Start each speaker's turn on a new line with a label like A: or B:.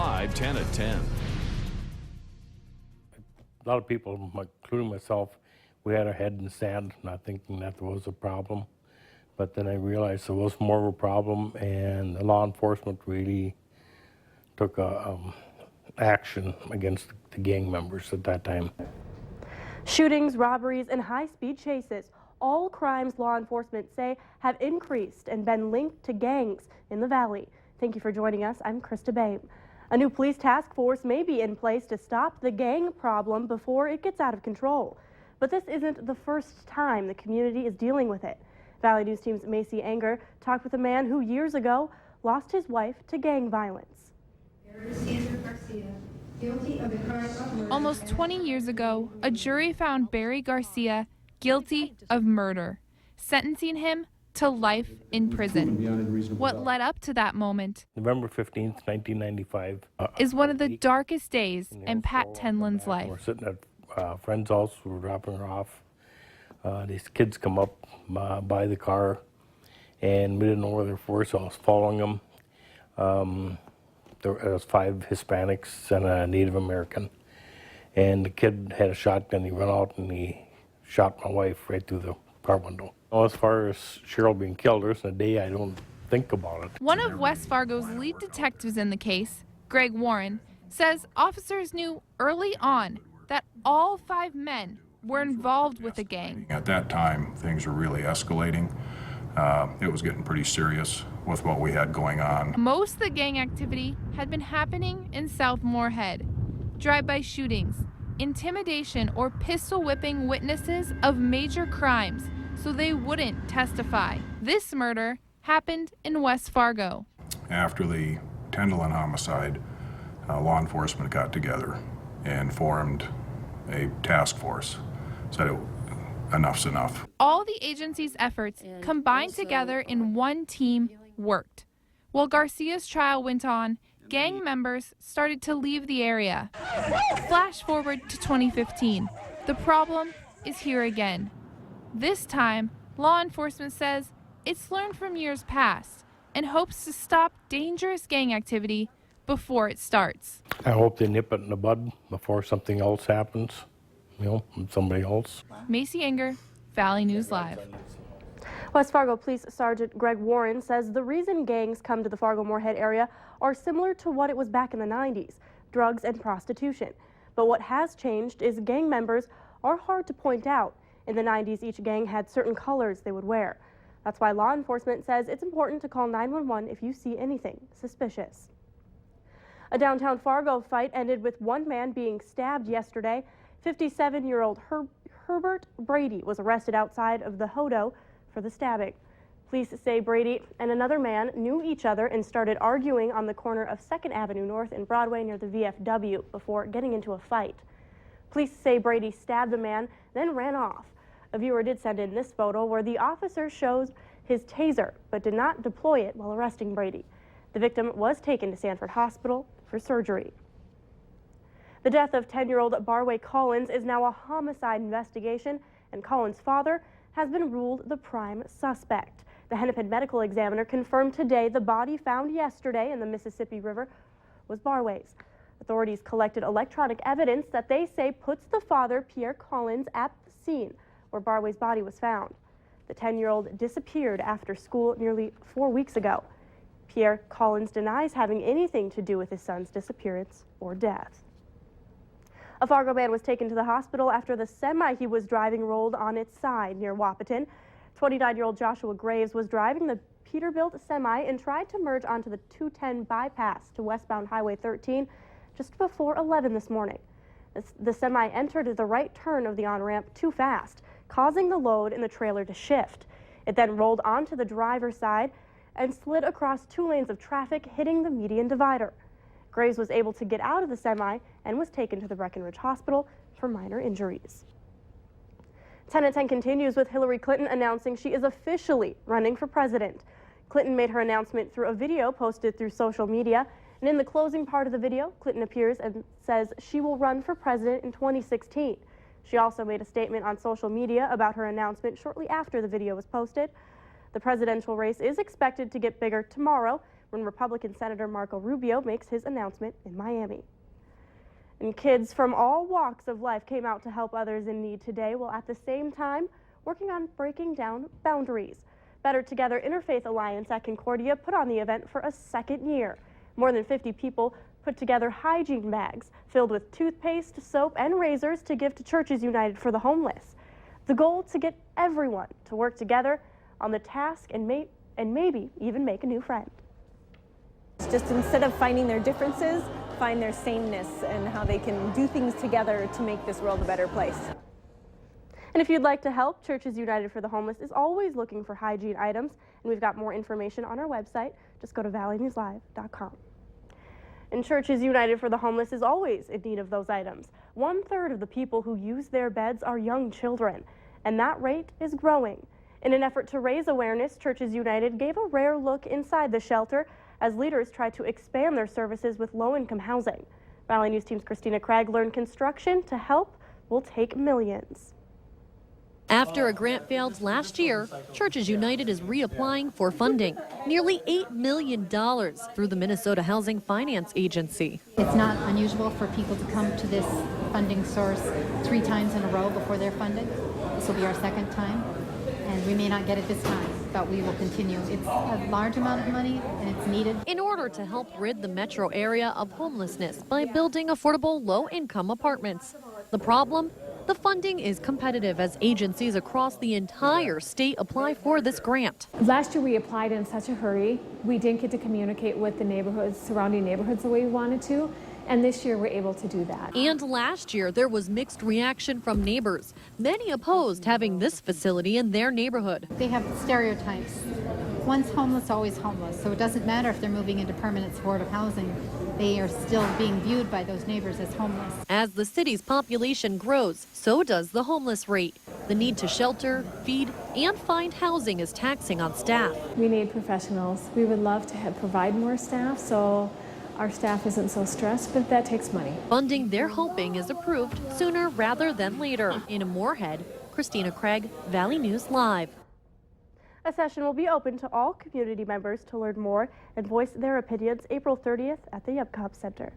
A: Live 10 at 10.
B: A lot of people, including myself, we had our head in the sand, not thinking that there was a problem. But then I realized there was more of a problem, and the law enforcement really took action against the gang members at that time.
C: Shootings, robberies, and high-speed chases, all crimes law enforcement say have increased and been linked to gangs in the valley. Thank you for joining us. I'm Krista Babe. A new police task force may be in place to stop the gang problem before it gets out of control. But this isn't the first time the community is dealing with it. Valley News Team's Macy Anger talked with a man who years ago lost his wife to gang violence.
D: Almost 20 years ago, a jury found Barry Garcia guilty of murder, sentencing him to life in prison. What led up to that moment,
B: November 15th, 1995,
D: is one of the darkest days in Pat Tenlin's life.
B: We're sitting at a friend's house, we were dropping her off. These kids come up by the car, and we didn't know where they were, so I was following them. There was 5 Hispanics and a Native American. And the kid had a shotgun. He ran out and he shot my wife right through the car window. As far as Cheryl being killed, there's a day I don't think about it.
D: One of West Fargo's lead detectives in the case, Greg Warren, says officers knew early on that all 5 men were involved with the gang.
E: At that time, things were really escalating. It was getting pretty serious with what we had going on.
D: Most of the gang activity had been happening in South Moorhead. Drive-by shootings, intimidation, or pistol whipping witnesses of major crimes so they wouldn't testify. This murder happened in West Fargo.
E: After the Tenlin homicide, law enforcement got together and formed a task force. Said enough's enough.
D: All the agency's efforts combined together in one team worked. While Garcia's trial went on, gang members started to leave the area. Flash forward to 2015. The problem is here again. This time, law enforcement says it's learned from years past and hopes to stop dangerous gang activity before it starts.
B: I hope they nip it in the bud before something else happens, with somebody else.
D: Macy Anger, Valley News Live.
C: West Fargo Police Sergeant Greg Warren says the reason gangs come to the Fargo-Moorhead area are similar to what it was back in the 90s, drugs and prostitution. But what has changed is gang members are hard to point out. In the 90s, each gang had certain colors they would wear. That's why law enforcement says it's important to call 911 if you see anything suspicious. A downtown Fargo fight ended with one man being stabbed yesterday. 57-year-old Herbert Brady was arrested outside of the Hodo for the stabbing. Police say Brady and another man knew each other and started arguing on the corner of 2nd Avenue North and Broadway near the VFW before getting into a fight. Police say Brady stabbed the man, then ran off. A viewer did send in this photo where the officer shows his taser, but did not deploy it while arresting Brady. The victim was taken to Sanford Hospital for surgery. The death of 10-year-old Barway Collins is now a homicide investigation, and Collins' father has been ruled the prime suspect. The Hennepin medical examiner confirmed today the body found yesterday in the Mississippi River was Barway's. Authorities collected electronic evidence that they say puts the father, Pierre Collins, at the scene where Barway's body was found. The 10-year-old disappeared after school nearly 4 weeks ago. Pierre Collins denies having anything to do with his son's disappearance or death. A Fargo man was taken to the hospital after the semi he was driving rolled on its side near Wahpeton. 29-year-old Joshua Graves was driving the Peterbilt semi and tried to merge onto the 210 bypass to westbound Highway 13 just before 11 this morning. The semi entered the right turn of the on-ramp too fast, causing the load in the trailer to shift. It then rolled onto the driver's side and slid across 2 lanes of traffic, hitting the median divider. Graves was able to get out of the semi and was taken to the Breckenridge Hospital for minor injuries. 10 at 10 continues with Hillary Clinton announcing she is officially running for president. Clinton made her announcement through a video posted through social media, and in the closing part of the video, Clinton appears and says she will run for president in 2016. She also made a statement on social media about her announcement shortly after the video was posted. The presidential race is expected to get bigger tomorrow, when Republican Senator Marco Rubio makes his announcement in Miami. And kids from all walks of life came out to help others in need today, while at the same time working on breaking down boundaries. Better Together Interfaith Alliance at Concordia put on the event for a second year. More than 50 people put together hygiene bags filled with toothpaste, soap, and razors to give to Churches United for the Homeless. The goal to get everyone to work together on the task and maybe even make a new friend.
A: Just instead of finding their differences, find their sameness and how they can do things together to make this world a better place.
C: And if you'd like to help, Churches United for the Homeless is always looking for hygiene items, and we've got more information on our website. Just go to valleynewslive.com. And Churches United for the Homeless is always in need of those items. 1/3 of the people who use their beds are young children, and that rate is growing. In an effort to raise awareness, Churches United gave a rare look inside the shelter as leaders try to expand their services with low-income housing. Valley News Team's Christina Craig learned construction to help will take millions.
F: After a grant failed last year, Churches United is reapplying for funding, nearly $8 million through the Minnesota Housing Finance Agency.
G: It's not unusual for people to come to this funding source 3 times in a row before they're funded. This will be our 2nd time, and we may not get it this time, but we will continue. It's a large amount of money, and it's needed.
F: In order to help rid the metro area of homelessness by building affordable low-income apartments. The problem? The funding is competitive as agencies across the entire state apply for this grant.
H: Last year we applied in such a hurry, we didn't get to communicate with the neighborhoods, surrounding neighborhoods the way we wanted to, and this year we're able to do that.
F: And last year there was mixed reaction from neighbors. Many opposed having this facility in their neighborhood.
G: They have stereotypes. Once homeless, always homeless. So it doesn't matter if they're moving into permanent supportive housing. They are still being viewed by those neighbors as homeless.
F: As the city's population grows, so does the homeless rate. The need to shelter, feed, and find housing is taxing on staff.
H: We need professionals. We would love to provide more staff so our staff isn't so stressed, but that takes money.
F: Funding they're hoping is approved sooner rather than later. In Moorhead, Christina Craig, Valley News Live.
C: A session will be open to all community members to learn more and voice their opinions April 30th at the Yupcop Center.